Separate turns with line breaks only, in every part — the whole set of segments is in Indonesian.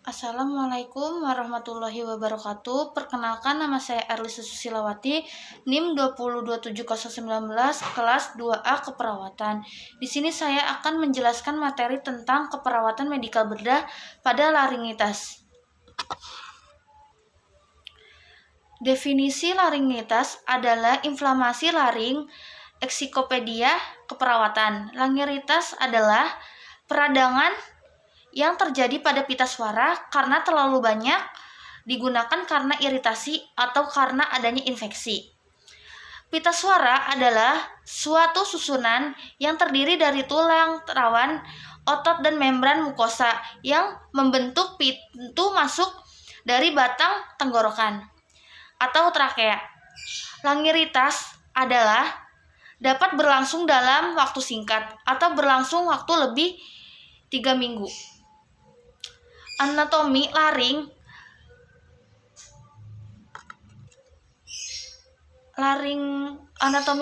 Assalamualaikum warahmatullahi wabarakatuh. Perkenalkan, nama saya Erlisa Susilawati, NIM 2027019, kelas 2A Keperawatan. Di sini saya akan menjelaskan materi tentang keperawatan medikal bedah pada laringitas. Definisi laringitas adalah inflamasi laring. Eksikopedia keperawatan. Laringitas adalah peradangan yang terjadi pada pita suara karena terlalu banyak digunakan karena iritasi atau karena adanya infeksi. Pita suara adalah suatu susunan yang terdiri dari tulang, rawan, otot, dan membran mukosa yang membentuk pintu masuk dari batang tenggorokan atau trakea. Laringitas adalah dapat berlangsung dalam waktu singkat atau berlangsung waktu lebih 3 minggu. Anatomi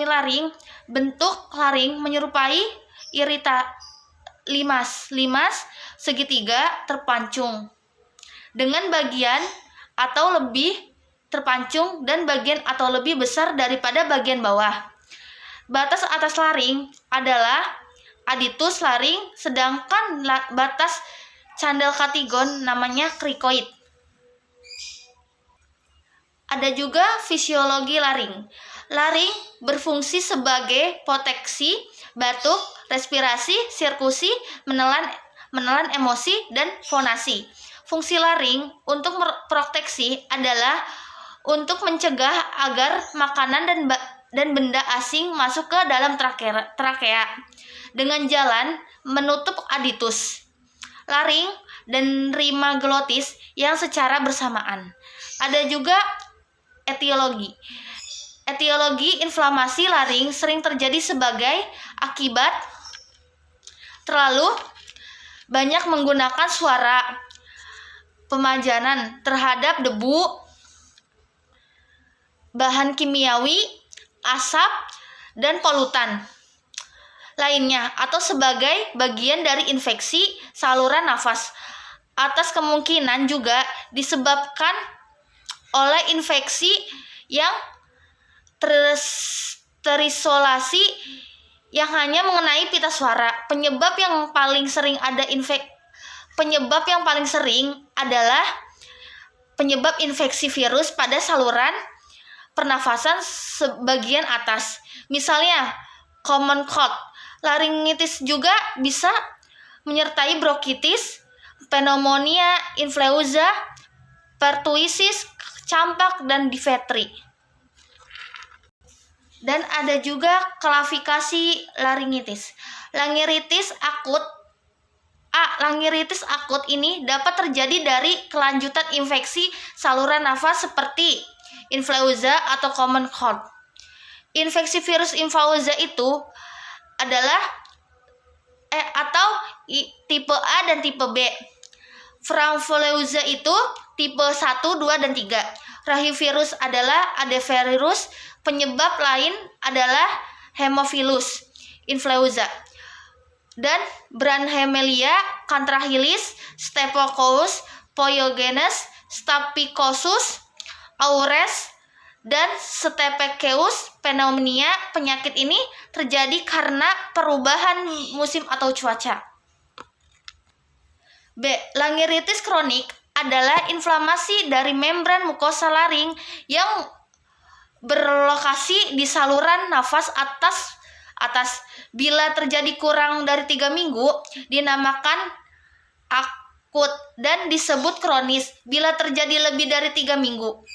laring bentuk laring menyerupai limas segitiga terpancung dengan bagian atau lebih terpancung dan bagian atau lebih besar daripada bagian bawah. Batas atas laring adalah aditus laring, sedangkan batas candal katigon namanya krikoid. Ada juga fisiologi laring. Laring berfungsi sebagai proteksi batuk, respirasi, sirkulasi, menelan emosi, dan fonasi. Fungsi laring untuk proteksi adalah untuk mencegah agar makanan dan benda asing masuk ke dalam trakea dengan jalan menutup aditus laring dan rima glotis yang secara bersamaan. Ada juga etiologi. Etiologi inflamasi laring sering terjadi sebagai akibat terlalu banyak menggunakan suara, pemajanan terhadap debu, bahan kimiawi, asap, dan polutan lainnya, atau sebagai bagian dari infeksi saluran nafas. Atas kemungkinan juga disebabkan oleh infeksi yang terisolasi yang hanya mengenai pita suara. Penyebab yang paling sering adalah penyebab infeksi virus pada saluran pernafasan sebagian atas. Misalnya common cold. Laringitis juga bisa menyertai bronkitis, pneumonia, influenza, pertusitis, campak, dan difteri. Dan ada juga klasifikasi laringitis. Laringitis akut ini dapat terjadi dari kelanjutan infeksi saluran nafas seperti influenza atau common cold. Infeksi virus influenza itu adalah atau tipe A dan tipe B. Influenza itu tipe 1, 2, dan 3. Rahivirus adalah adenovirus. Penyebab lain adalah Haemophilus influenza dan Branchiamelia, Cantarellus, Staphylococcus pyogenes, Staphylococcus aureus, dan Staphylococcus pneumonia. Penyakit ini terjadi karena perubahan musim atau cuaca. B. Laringitis kronik adalah inflamasi dari membran mukosa laring yang berlokasi di saluran nafas atas. Bila terjadi kurang dari 3 minggu, dinamakan akut dan disebut kronis bila terjadi lebih dari 3 minggu.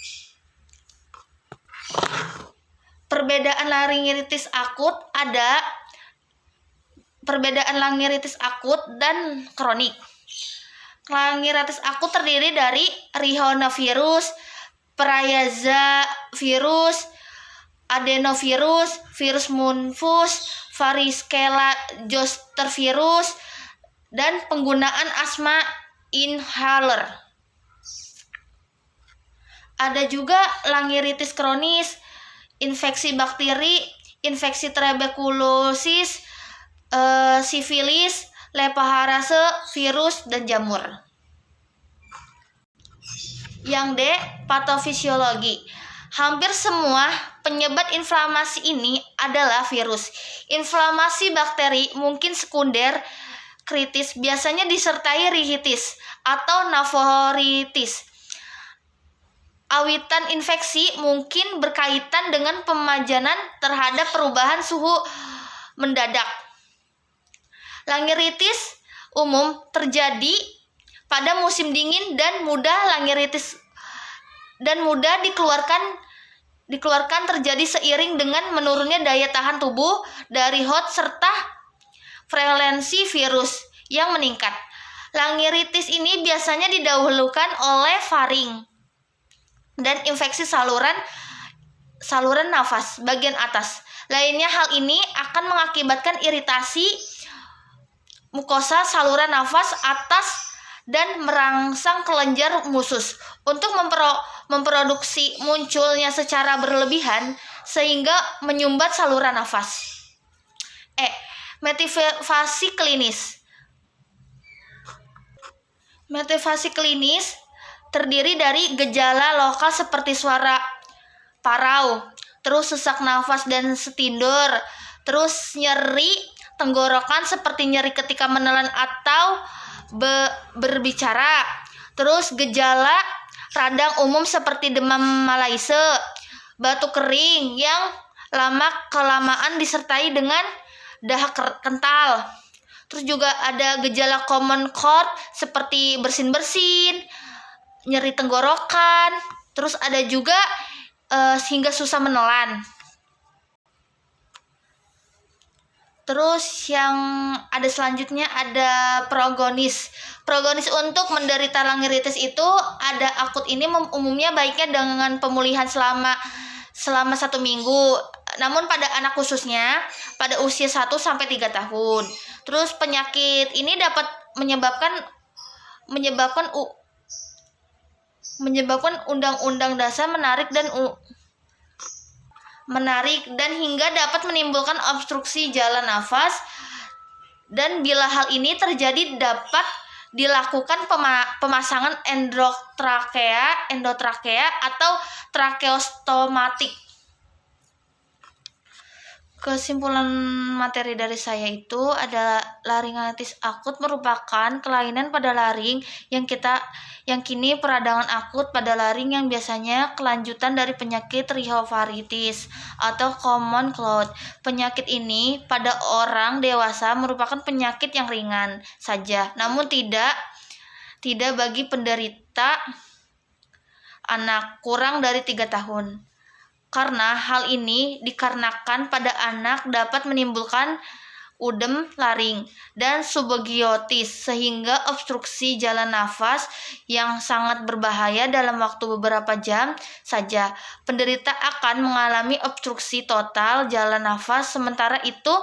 Perbedaan laringitis akut dan kronik. Laringitis akut terdiri dari rhinovirus, parayazavirus, adenovirus, virus munfus, varicella zoster virus, dan penggunaan asma inhaler. Ada juga laringitis kronis, infeksi bakteri, infeksi tuberkulosis, sifilis, leptospirose, virus, dan jamur. Yang D, patofisiologi. Hampir semua penyebab inflamasi ini adalah virus. Inflamasi bakteri mungkin sekunder kritis, biasanya disertai rhinitis atau nefritis. Awitan infeksi mungkin berkaitan dengan pemajanan terhadap perubahan suhu mendadak. Laringitis umum terjadi pada musim dingin dan mudah dikeluarkan terjadi seiring dengan menurunnya daya tahan tubuh dari host serta prevalensi virus yang meningkat. Laringitis ini biasanya didahulukan oleh faring dan infeksi saluran nafas bagian atas. Lainnya, hal ini akan mengakibatkan iritasi mukosa saluran nafas atas dan merangsang kelenjar usus untuk memproduksi munculnya secara berlebihan sehingga menyumbat saluran nafas. Motivasi klinis. Motivasi klinis terdiri dari gejala lokal seperti suara parau, terus sesak nafas dan setindur, terus nyeri tenggorokan seperti nyeri ketika menelan atau berbicara, terus gejala radang umum seperti demam malaise, batuk kering yang kelamaan disertai dengan dahak kental. Terus juga ada gejala common cold seperti bersin-bersin, nyeri tenggorokan, terus ada juga hingga susah menelan. Terus yang ada selanjutnya ada progonis. Progonis untuk menderita laringitis itu ada akut ini umumnya baiknya dengan pemulihan selama 1 minggu. Namun pada anak khususnya pada usia 1 sampai 3 tahun. Terus penyakit ini dapat menyebabkan undang-undang dasar menarik dan hingga dapat menimbulkan obstruksi jalan nafas, dan bila hal ini terjadi dapat dilakukan pemasangan endotrakea atau trakeostomatik. Kesimpulan materi dari saya itu adalah laringitis akut merupakan kelainan pada laring yang kini peradangan akut pada laring yang biasanya kelanjutan dari penyakit rhinopharyngis atau common cold. Penyakit ini pada orang dewasa merupakan penyakit yang ringan saja, namun tidak bagi penderita anak kurang dari 3 tahun. Karena hal ini dikarenakan pada anak dapat menimbulkan udem laring dan subogiotis sehingga obstruksi jalan nafas yang sangat berbahaya dalam waktu beberapa jam saja. Penderita akan mengalami obstruksi total jalan nafas, sementara itu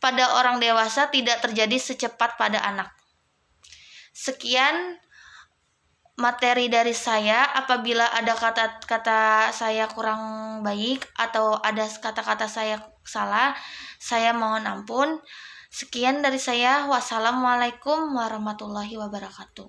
pada orang dewasa tidak terjadi secepat pada anak. Sekian materi dari saya. Apabila ada kata-kata saya kurang baik atau ada kata-kata saya salah, saya mohon ampun. Sekian dari saya. Wassalamualaikum warahmatullahi wabarakatuh.